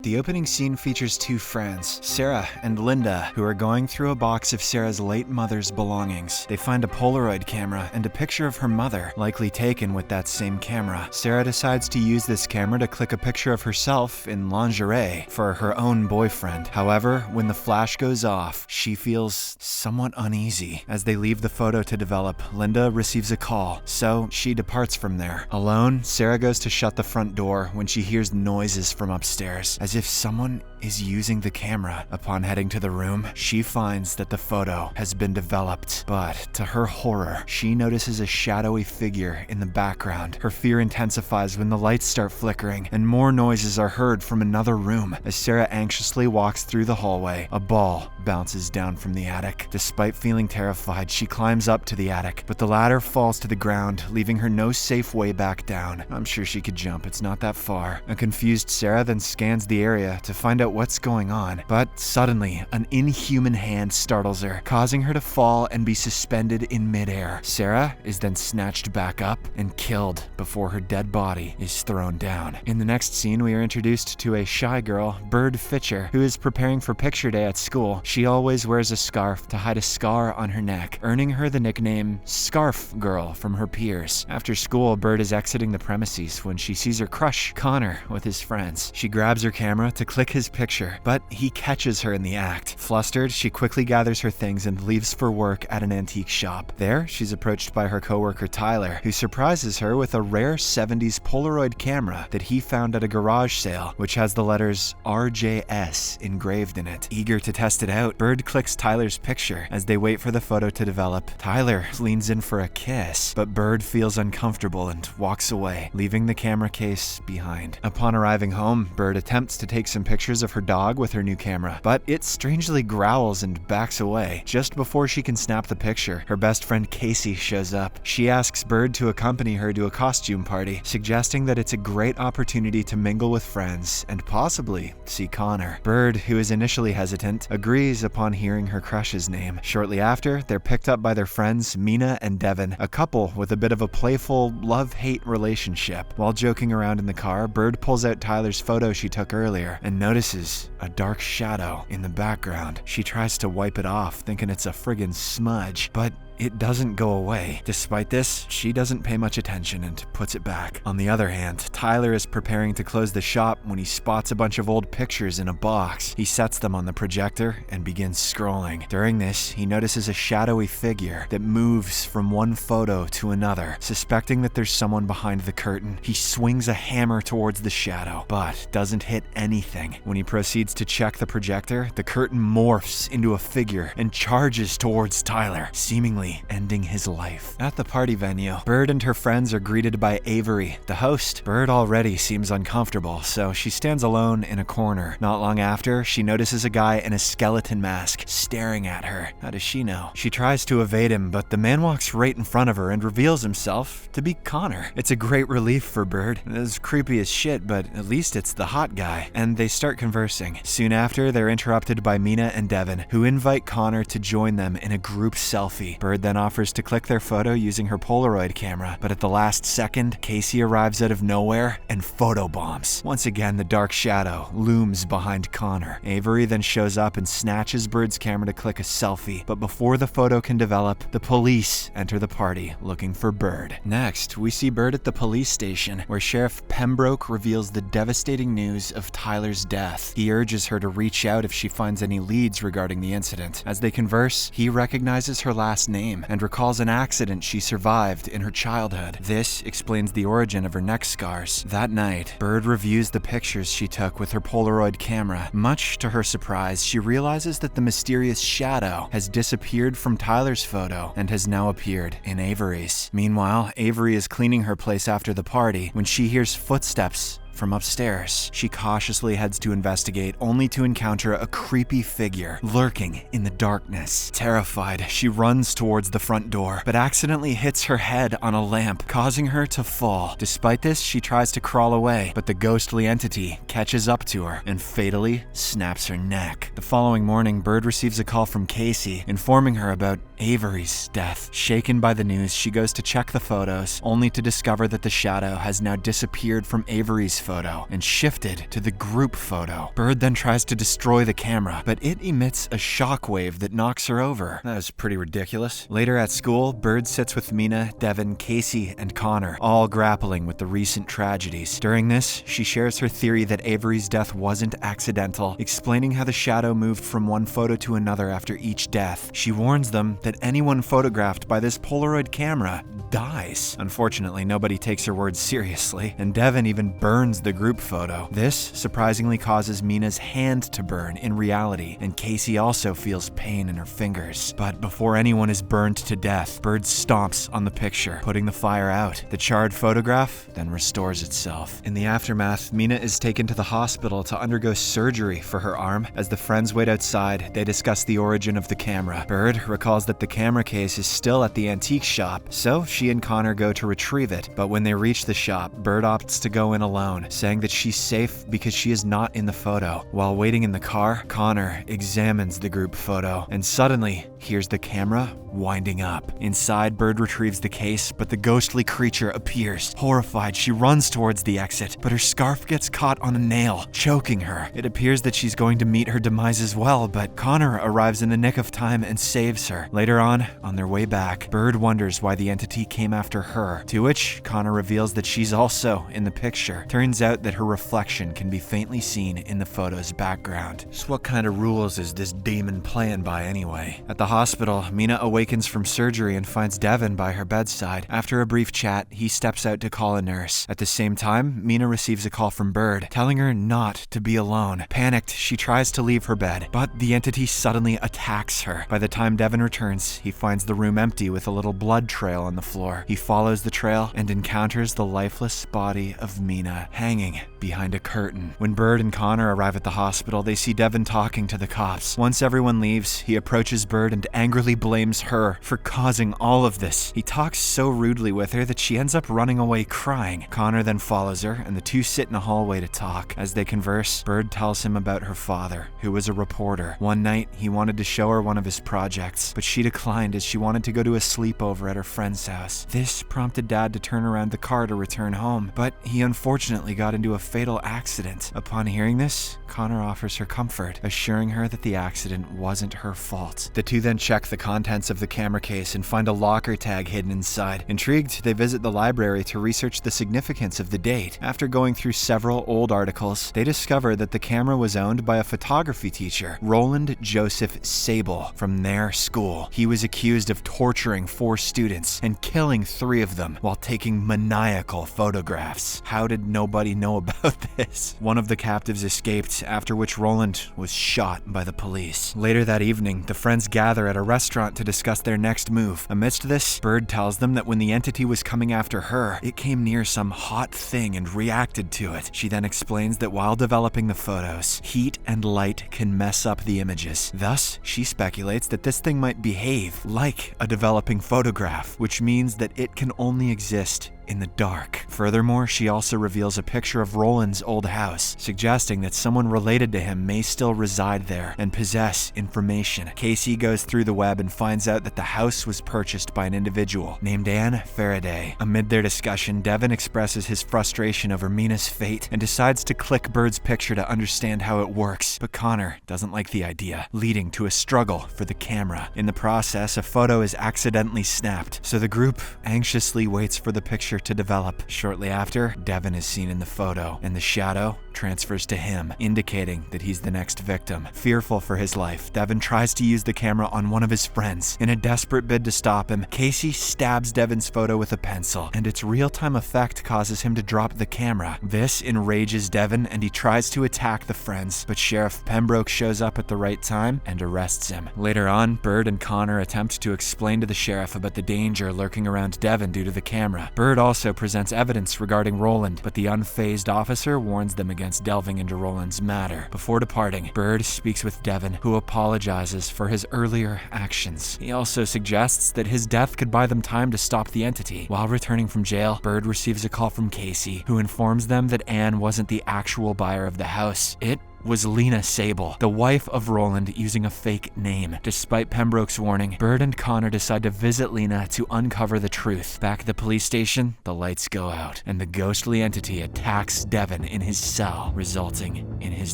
The opening scene features two friends, Sarah and Linda, who are going through a box of Sarah's late mother's belongings. They find a Polaroid camera and a picture of her mother, likely taken with that same camera. Sarah decides to use this camera to click a picture of herself in lingerie for her own boyfriend. However, when the flash goes off, she feels somewhat uneasy. As they leave the photo to develop, Linda receives a call, so she departs from there. Alone, Sarah goes to shut the front door when she hears noises from upstairs, as if someone is using the camera. Upon heading to the room, she finds that the photo has been developed, but to her horror, she notices a shadowy figure in the background. Her fear intensifies when the lights start flickering and more noises are heard from another room. As Sarah anxiously walks through the hallway, a ball bounces down from the attic. Despite feeling terrified, she climbs up to the attic, but the ladder falls to the ground, leaving her no safe way back down. I'm sure she could jump, it's not that far. A confused Sarah then scans the area to find out what's going on, but suddenly an inhuman hand startles her, causing her to fall and be suspended in midair. Sarah is then snatched back up and killed before her dead body is thrown down. In the next scene, we are introduced to a shy girl, Bird Fitcher, who is preparing for picture day at school. She always wears a scarf to hide a scar on her neck, earning her the nickname Scarf Girl from her peers. After school, Bird is exiting the premises when she sees her crush, Connor, with his friends. She grabs her camera to click his picture, but he catches her in the act. Flustered, she quickly gathers her things and leaves for work at an antique shop. There, she's approached by her coworker Tyler, who surprises her with a rare 70s Polaroid camera that he found at a garage sale, which has the letters RJS engraved in it. Eager to test it out, Bird clicks Tyler's picture. As they wait for the photo to develop, Tyler leans in for a kiss, but Bird feels uncomfortable and walks away, leaving the camera case behind. Upon arriving home, Bird attempts to take some pictures of her dog with her new camera, but it strangely growls and backs away. Just before she can snap the picture, her best friend Casey shows up. She asks Bird to accompany her to a costume party, suggesting that it's a great opportunity to mingle with friends and possibly see Connor. Bird, who is initially hesitant, agrees upon hearing her crush's name. Shortly after, they're picked up by their friends Mina and Devin, a couple with a bit of a playful love-hate relationship. While joking around in the car, Bird pulls out Tyler's photo she took earlier and notices a dark shadow in the background. She tries to wipe it off, thinking it's a friggin' smudge, but it doesn't go away. Despite this, she doesn't pay much attention and puts it back. On the other hand, Tyler is preparing to close the shop when he spots a bunch of old pictures in a box. He sets them on the projector and begins scrolling. During this, he notices a shadowy figure that moves from one photo to another. Suspecting that there's someone behind the curtain, he swings a hammer towards the shadow, but doesn't hit anything. When he proceeds to check the projector, the curtain morphs into a figure and charges towards Tyler, seemingly ending his life. At the party venue, Bird and her friends are greeted by Avery, the host. Bird already seems uncomfortable, so she stands alone in a corner. Not long after, she notices a guy in a skeleton mask staring at her. How does she know? She tries to evade him, but the man walks right in front of her and reveals himself to be Connor. It's a great relief for Bird. It's creepy as shit, but at least it's the hot guy. And they start conversing. Soon after, they're interrupted by Mina and Devin, who invite Connor to join them in a group selfie. Bird then offers to click their photo using her Polaroid camera, but at the last second, Casey arrives out of nowhere and photobombs. Once again, the dark shadow looms behind Connor. Avery then shows up and snatches Bird's camera to click a selfie, but before the photo can develop, the police enter the party looking for Bird. Next, we see Bird at the police station, where Sheriff Pembroke reveals the devastating news of Tyler's death. He urges her to reach out if she finds any leads regarding the incident. As they converse, he recognizes her last name and recalls an accident she survived in her childhood. This explains the origin of her neck scars. That night, Bird reviews the pictures she took with her Polaroid camera. Much to her surprise, she realizes that the mysterious shadow has disappeared from Tyler's photo and has now appeared in Avery's. Meanwhile, Avery is cleaning her place after the party when she hears footsteps from upstairs. She cautiously heads to investigate, only to encounter a creepy figure lurking in the darkness. Terrified, she runs towards the front door, but accidentally hits her head on a lamp, causing her to fall. Despite this, she tries to crawl away, but the ghostly entity catches up to her and fatally snaps her neck. The following morning, Bird receives a call from Casey, informing her about Avery's death. Shaken by the news, she goes to check the photos, only to discover that the shadow has now disappeared from Avery's photo and shifted to the group photo. Bird then tries to destroy the camera, but it emits a shockwave that knocks her over. That was pretty ridiculous. Later at school, Bird sits with Mina, Devin, Casey, and Connor, all grappling with the recent tragedies. During this, she shares her theory that Avery's death wasn't accidental, explaining how the shadow moved from one photo to another after each death. She warns them that anyone photographed by this Polaroid camera dies. Unfortunately, nobody takes her words seriously, and Devin even burns the group photo. This surprisingly causes Mina's hand to burn in reality, and Casey also feels pain in her fingers. But before anyone is burned to death, Bird stomps on the picture, putting the fire out. The charred photograph then restores itself. In the aftermath, Mina is taken to the hospital to undergo surgery for her arm. As the friends wait outside, they discuss the origin of the camera. Bird recalls that the camera case is still at the antique shop, so she and Connor go to retrieve it. But when they reach the shop, Bird opts to go in alone, saying that she's safe because she is not in the photo. While waiting in the car, Connor examines the group photo and suddenly hears the camera winding up. Inside, Bird retrieves the case, but the ghostly creature appears. Horrified, she runs towards the exit, but her scarf gets caught on a nail, choking her. It appears that she's going to meet her demise as well, but Connor arrives in the nick of time and saves her. Later on their way back, Bird wonders why the entity came after her, to which Connor reveals that she's also in the picture. Turns out that her reflection can be faintly seen in the photo's background. So what kind of rules is this demon playing by anyway? At the hospital, Mina awakens from surgery and finds Devin by her bedside. After a brief chat, he steps out to call a nurse. At the same time, Mina receives a call from Bird, telling her not to be alone. Panicked, she tries to leave her bed, but the entity suddenly attacks her. By the time Devin returns, he finds the room empty with a little blood trail on the floor. He follows the trail and encounters the lifeless body of Mina hanging behind a curtain. When Bird and Connor arrive at the hospital, they see Devin talking to the cops. Once everyone leaves, he approaches Bird and angrily blames her for causing all of this. He talks so rudely with her that she ends up running away crying. Connor then follows her, and the two sit in a hallway to talk. As they converse, Bird tells him about her father, who was a reporter. One night, he wanted to show her one of his projects, but she declined as she wanted to go to a sleepover at her friend's house. This prompted Dad to turn around the car to return home, but he unfortunately got into a fatal accident. Upon hearing this, Connor offers her comfort, assuring her that the accident wasn't her fault. The two then check the contents of the camera case and find a locker tag hidden inside. Intrigued, they visit the library to research the significance of the date. After going through several old articles, they discover that the camera was owned by a photography teacher, Roland Joseph Sable, from their school. He was accused of torturing 4 students and killing 3 of them while taking maniacal photographs. How did nobody know about this? One of the captives escaped, after which Roland was shot by the police. Later that evening, the friends gather at a restaurant to discuss their next move. Amidst this, Bird tells them that when the entity was coming after her, it came near some hot thing and reacted to it. She then explains that while developing the photos, heat and light can mess up the images. Thus, she speculates that this thing might behave like a developing photograph, which means that it can only exist in the dark. Furthermore, she also reveals a picture of Roland's old house, suggesting that someone related to him may still reside there and possess information. Casey goes through the web and finds out that the house was purchased by an individual named Anne Faraday. Amid their discussion, Devin expresses his frustration over Mina's fate and decides to click Bird's picture to understand how it works, but Connor doesn't like the idea, leading to a struggle for the camera. In the process, a photo is accidentally snapped, so the group anxiously waits for the picture to develop. Shortly after, Devin is seen in the photo, and the shadow transfers to him, indicating that he's the next victim. Fearful for his life, Devin tries to use the camera on one of his friends. In a desperate bid to stop him, Casey stabs Devin's photo with a pencil, and its real-time effect causes him to drop the camera. This enrages Devin, and he tries to attack the friends, but Sheriff Pembroke shows up at the right time and arrests him. Later on, Bird and Connor attempt to explain to the sheriff about the danger lurking around Devin due to the camera. Bird also presents evidence regarding Roland, but the unfazed officer warns them against delving into Roland's matter. Before departing, Bird speaks with Devin, who apologizes for his earlier actions. He also suggests that his death could buy them time to stop the entity. While returning from jail, Bird receives a call from Casey, who informs them that Anne wasn't the actual buyer of the house. It was Lena Sable, the wife of Roland using a fake name. Despite Pembroke's warning, Bird and Connor decide to visit Lena to uncover the truth. Back at the police station, the lights go out, and the ghostly entity attacks Devon in his cell, resulting in his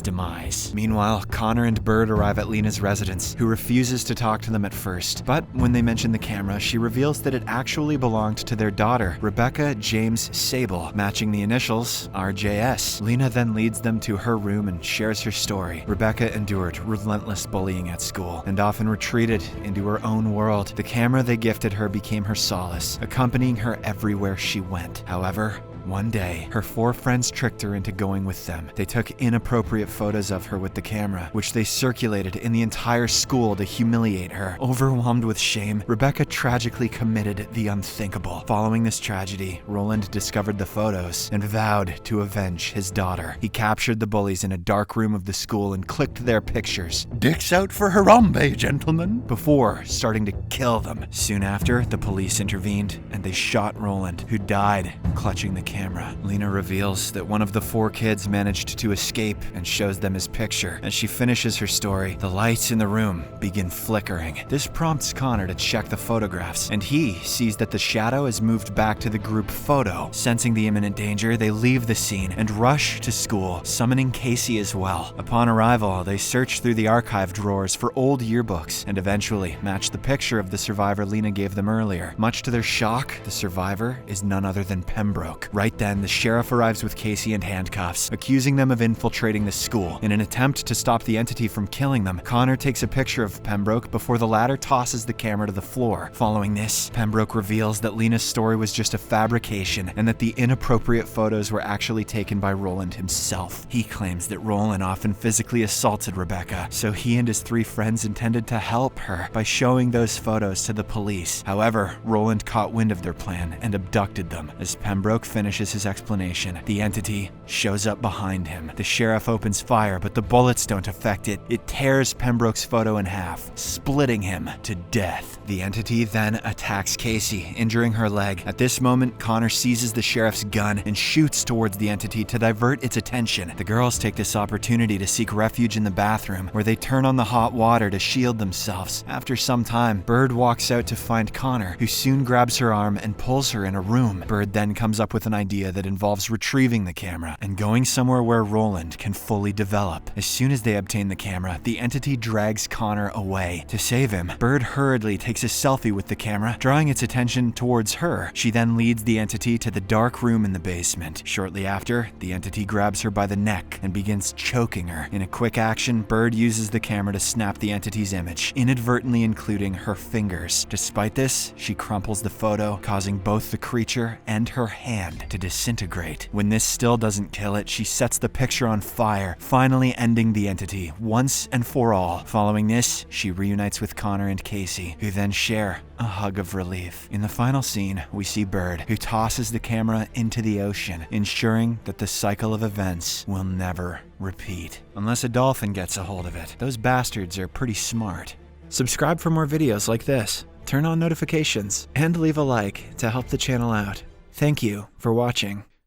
demise. Meanwhile, Connor and Bird arrive at Lena's residence, who refuses to talk to them at first. But when they mention the camera, she reveals that it actually belonged to their daughter, Rebecca James Sable, matching the initials RJS. Lena then leads them to her room and shares her story. Rebecca endured relentless bullying at school and often retreated into her own world. The camera they gifted her became her solace, accompanying her everywhere she went. However, one day, her 4 friends tricked her into going with them. They took inappropriate photos of her with the camera, which they circulated in the entire school to humiliate her. Overwhelmed with shame, Rebecca tragically committed the unthinkable. Following this tragedy, Roland discovered the photos and vowed to avenge his daughter. He captured the bullies in a dark room of the school and clicked their pictures. "Dicks out for Harambe, gentlemen," before starting to kill them. Soon after, the police intervened and they shot Roland, who died clutching the camera. Lena reveals that one of the 4 kids managed to escape and shows them his picture. As she finishes her story, the lights in the room begin flickering. This prompts Connor to check the photographs, and he sees that the shadow has moved back to the group photo. Sensing the imminent danger, they leave the scene and rush to school, summoning Casey as well. Upon arrival, they search through the archive drawers for old yearbooks and eventually match the picture of the survivor Lena gave them earlier. Much to their shock, the survivor is none other than Pembroke. Right then, the sheriff arrives with Casey in handcuffs, accusing them of infiltrating the school. In an attempt to stop the entity from killing them, Connor takes a picture of Pembroke before the latter tosses the camera to the floor. Following this, Pembroke reveals that Lena's story was just a fabrication and that the inappropriate photos were actually taken by Roland himself. He claims that Roland often physically assaulted Rebecca, so he and his 3 friends intended to help her by showing those photos to the police. However, Roland caught wind of their plan and abducted them. As Pembroke finishes his explanation, the entity shows up behind him. The sheriff opens fire, but the bullets don't affect it. It tears Pembroke's photo in half, splitting him to death. The entity then attacks Casey, injuring her leg. At this moment, Connor seizes the sheriff's gun and shoots towards the entity to divert its attention. The girls take this opportunity to seek refuge in the bathroom, where they turn on the hot water to shield themselves. After some time, Bird walks out to find Connor, who soon grabs her arm and pulls her in a room. Bird then comes up with an idea that involves retrieving the camera and going somewhere where Roland can fully develop. As soon as they obtain the camera, the entity drags Connor away. To save him, Bird hurriedly takes a selfie with the camera, drawing its attention towards her. She then leads the entity to the dark room in the basement. Shortly after, the entity grabs her by the neck and begins choking her. In a quick action, Bird uses the camera to snap the entity's image, inadvertently including her fingers. Despite this, she crumples the photo, causing both the creature and her hand to disintegrate. When this still doesn't kill it, she sets the picture on fire, finally ending the entity once and for all. Following this, she reunites with Connor and Casey, who then share a hug of relief. In the final scene, we see Bird, who tosses the camera into the ocean, ensuring that the cycle of events will never repeat. Unless a dolphin gets a hold of it. Those bastards are pretty smart. Subscribe for more videos like this, turn on notifications, and leave a like to help the channel out. Thank you for watching.